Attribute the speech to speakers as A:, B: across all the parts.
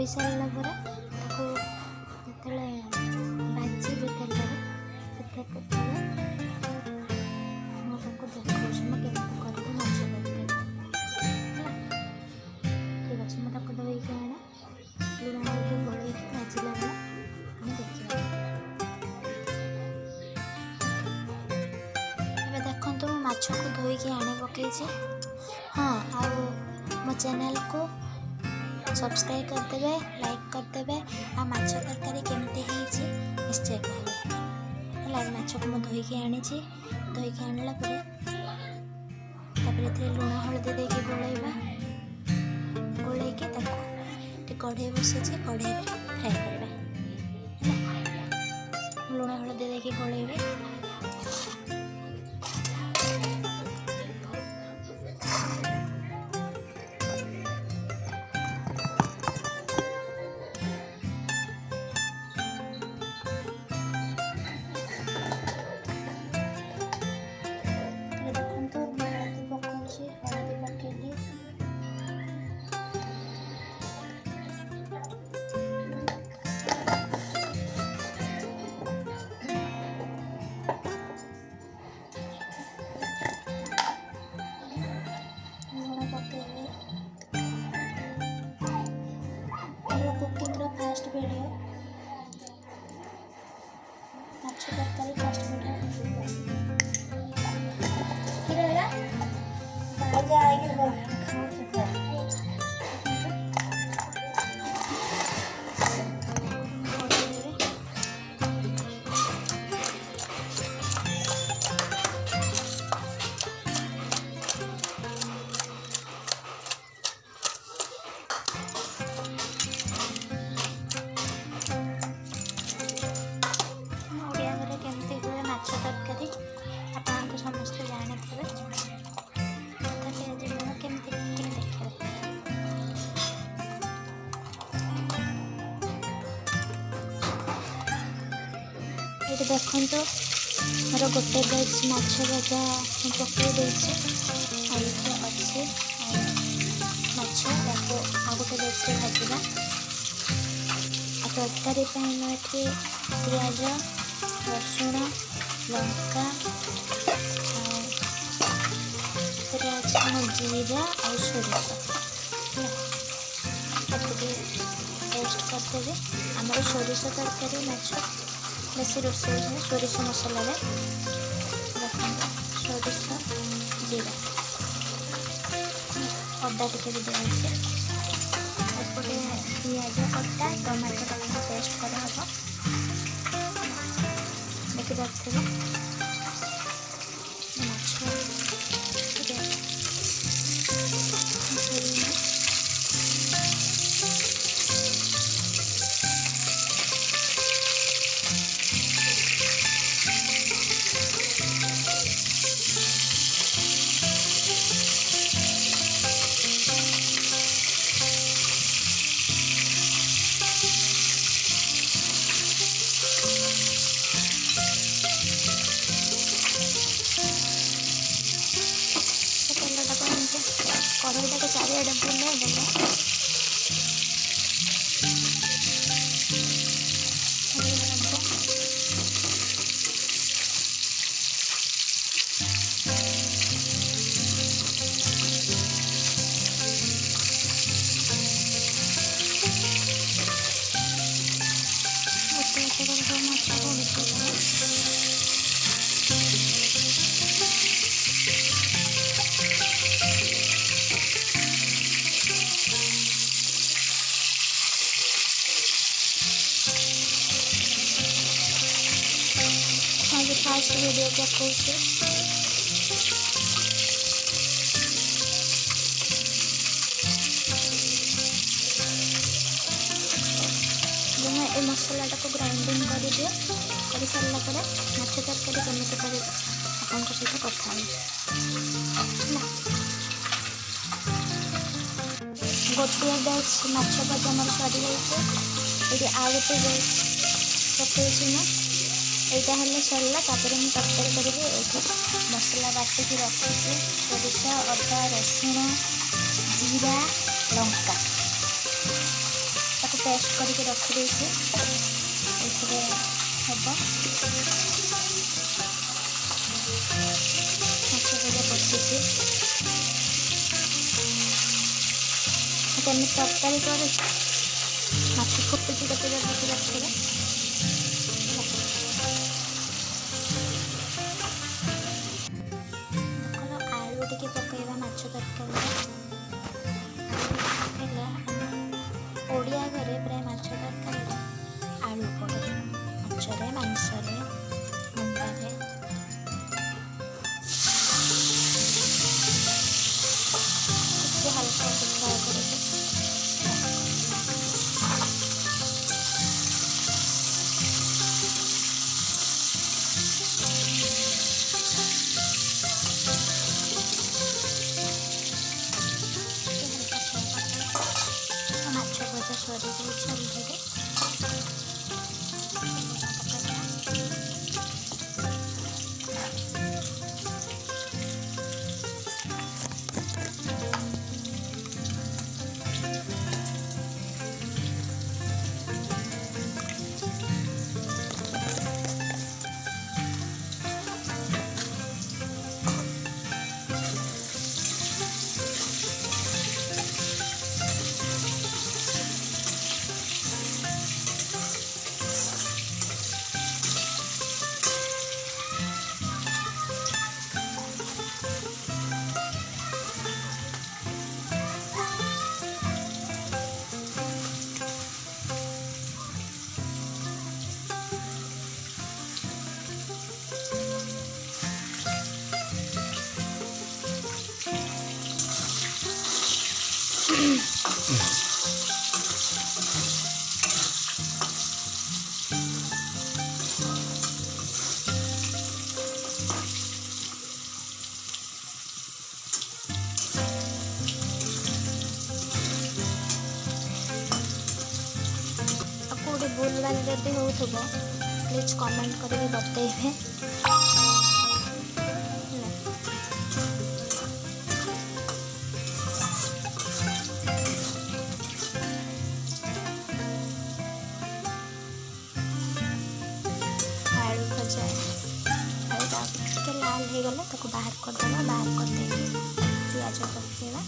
A: हो सारा पर जो भाजी तेल माछ को धोईकी आने पकई। हाँ आ मो चैनल को सब्सक्राइब करदेवे, लाइक करदेवे। आ माछ तरकारी केमती निश्चय कहले है। माछ को मुझे धोईकी आनी, धोईकी आणला लुण हलदी देके गोलैबा, गोलैकी कढ़ई बसई कढ़ई फ्राए करवा। लुण हलदी देके गोलैबे। कुकिंग फास्ट वीडियो माछ तरकारी फास्ट तरकारी आपको समस्त जानी थे। तथापि आज मैं केमती देखिए ये देखो मोर गोटे बैच माछ भजा पकई अच्छे माछ आ गोटे बैच भाजवा। तरकारी ये पियाज रसुण लंका जीरा और सोरिष पेस्ट करदेवी। आमर सोरिष तरकारी माछ बेसी रोषे सोरिष मसला सोरिष जीरा अदा टे भी दिखाई। एपटे पियाज कटा टमाटो पेस्ट कराब देखी पार्थे कढ़ईटा को चारिड़े बुले देने फास्ट वीडियो पकाऊँ ये मसलाटा को ग्राइंडिंग कर दिए कर सारा पर माछ तरकारी केମିତି कर सहित कथा गोटे बैच माछ भजा मोर सरी ये आ गोटे बैच पकई ना यहाँ हेल्ले सरला मुझे तरकारी करी मसला बाटिकी रखी सोरिष अदा रसुण जीरा लंका पेस्ट करके रखी देछि एथिरे हबो माछ भजा बसिछि तेमि तरकारी करे माछ फुटुछि केते देखि रखिबे आलू टिके पकेइबा माछ तरकारी ओडिया घरे प्राय माछ तरकारी आलू पड़े माछरे मांसरे अंडारे ଟିକେ ହାଲକା ଫ୍ରାଏ କରିକି ମାଛ ଭଜା ସରିଯାଇଛି ଅଲରେଡ଼ି कोई भूल भाल जब हो प्लीज कमेंट करके बतेइबे आलू भजा के लाल हो गला ताको बाहर कर देबा बाहर कर दे प्याज पकेइबा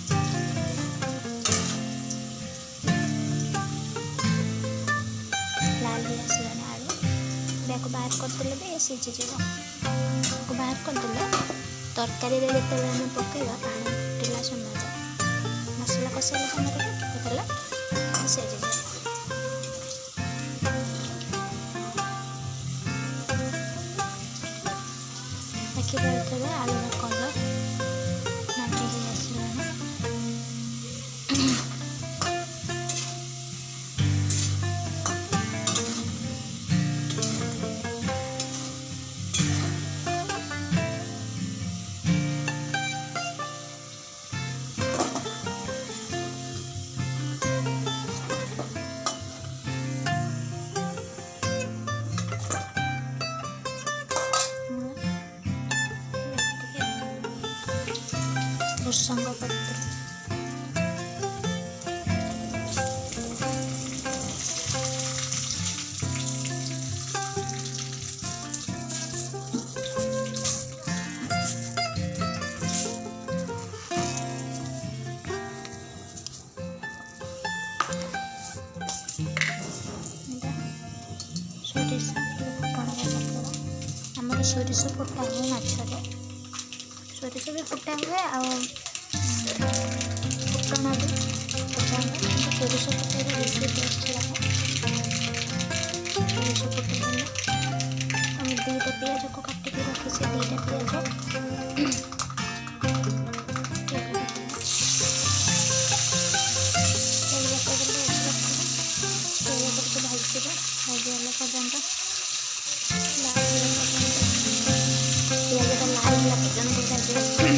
A: लाल हो आसलाने आलू को बाहर करदेले भी सीझी जीव को बाहर करदेले तरकारी रे जते आम पकेइबा पानी फुटिला समय मसला कषाइला समय पकेइला सीझी जीव देखी पारे आलूर कलर नाटी आसलाने भृषंग पत्र सोरिष आमर सोरिष फुटा हुए माछरे सोरिष भी फुटा हुए आ फुटना भी फुटा हुए सोरिष फुटे बेसी टेस्ट लगे सोरिष फुटे दुईटा पिज को काटिक रखी से दुईटा पिज भाजीगला पर्यंत पिजटा लाल होला पर्यंत भाजी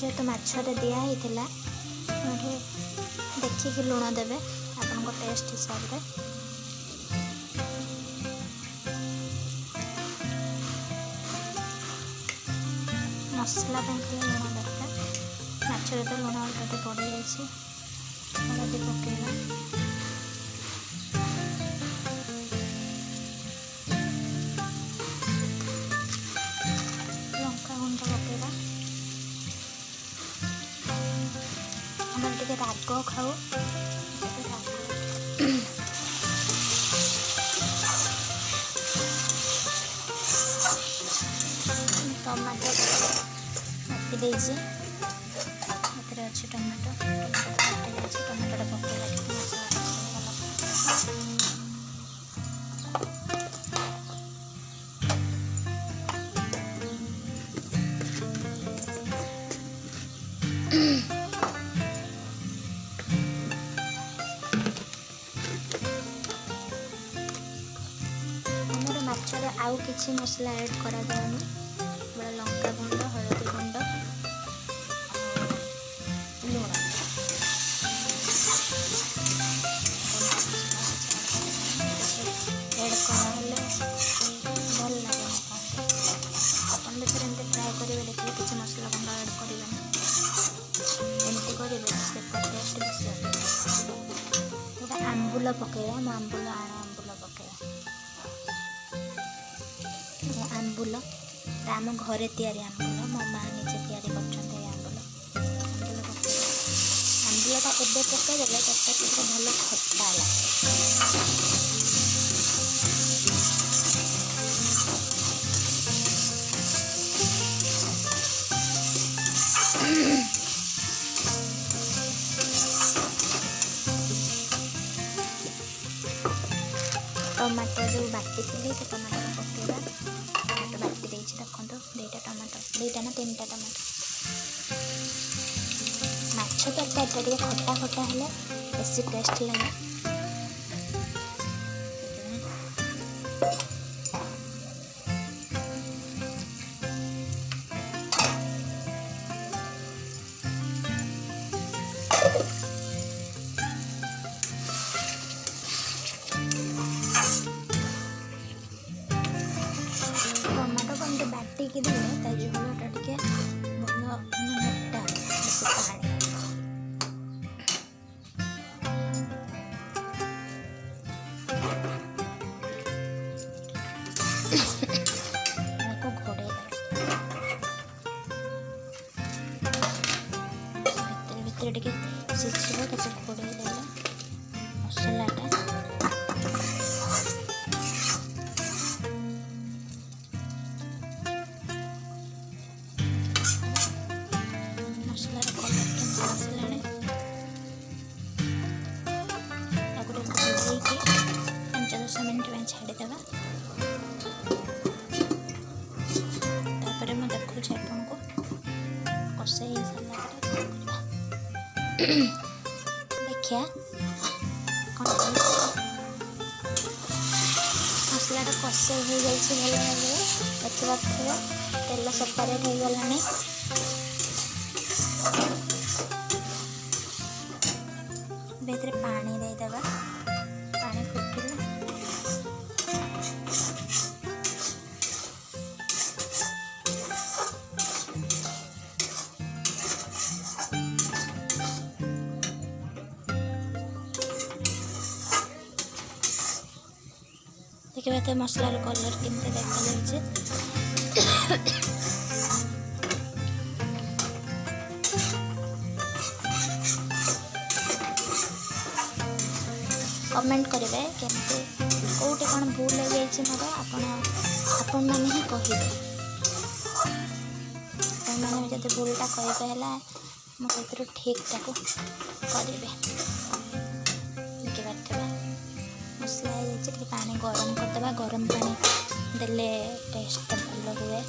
A: जेहेतु माछरे दिखाई देखिए लुण देवे आपण टेस्ट हिसाब से। मसला खाली लुण दरकार माछरे तो लुण अलरेडी पड़ जाए हल्दी पकेगा लंका गुंड पकेगा हम टे राग खाऊ टमाटो काटी देसी अच्छे टमाटो काटी देसी टमाटो पकेगा हमर माछर आउ किसी मसला ऐड करा जाउनी बड़ा लंका गुंड हल्दी गुंड लुण ऐड कराले भल लगे अपन भीतर एमती ट्राए करेंगे देखिए किसी मसला गुंड ऐड करेंगे एमती करेंगे से टेस्ट बेस गोटे आंबुल पकेगा आंबुल आण आंबुल पकेगा आंबुल आम घरे तैयारी आंबुल मो माँ निजे तैयारी कर आंबुलटा एबे पकईदेले तरकारी भल खट्टा लगे। टमाटो जो बाटी थी से टमाटो पकेगा टमाटो बाटी देखते देखो दुईटा टमाटो दुईटा ना तीन टमाटो माछ तरकारी खटा खटा हेले बेसी टेस्ट लगे। टमाटो को एमती बाटिकी देले झोलटा टे भल मोटा बेसी पानी घोड़े भितर टे सीझे घोड़े देले मसलाटा मिनट छाड़ीदे तापर मैं देखुच्छे आपन को कषे सारा देखिया कौन मसलाटा कषे हो जाए भल भाव देखिए तेल सेपरेट हो गलानी बेतरे पानी देदेबा पानी फुटिले देखिए तो मसलार कलर केमती देखा जाए कमेंट करेंगे केमती कौटे कौन भूल हो जाए मोर आपण मैंने ही कहे मैंने जब भूलटा कहला मुझे ठीकटा को करेंगे देखी पारे मसला हो पानी गरम करदे गरम पानी देले टेस्ट भल हुए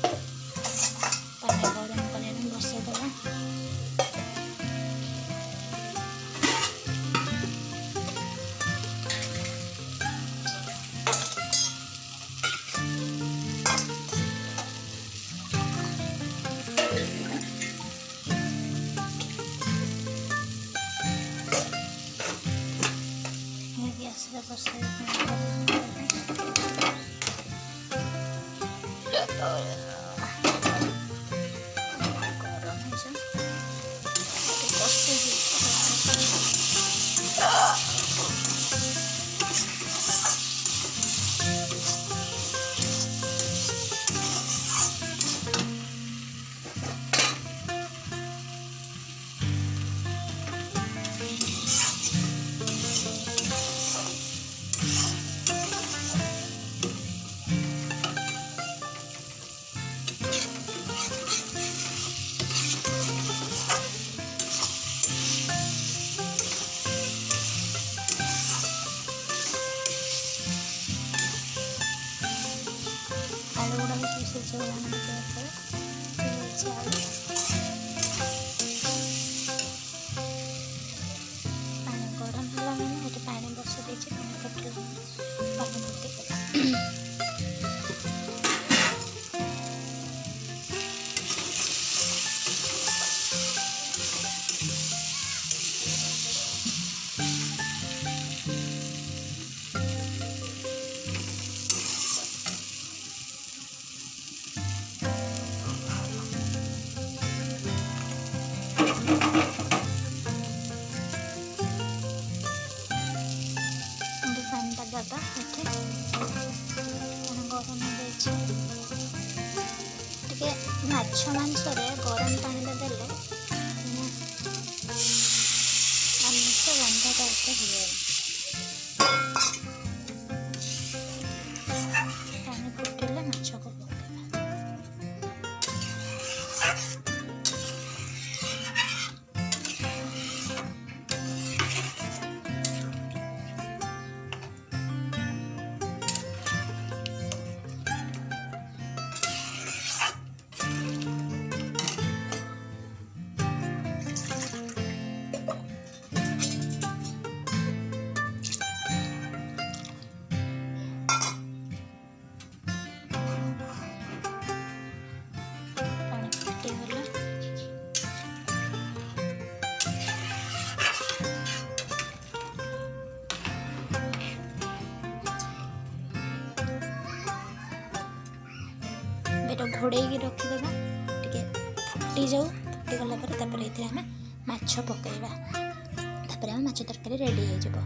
A: पानी गरम कर बसईदेवा ଟାଇପ୍ର ହେଇଗଲା। ପାଣି ଫୁଟିଲେ ମାଛକୁ ପକାଇବା। ଏଇଟା ଘୋଡ଼େଇକି ରଖିଦେବା, ଟିକେ ଫୁଟିଯାଉ। ଫୁଟିଗଲା ପରେ ତାପରେ ଏଥିରେ ଆମେ ମାଛ ପକାଇବା। ତାପରେ ଆମ ମାଛ ତରକାରୀ ରେଡ଼ି ହେଇଯିବ।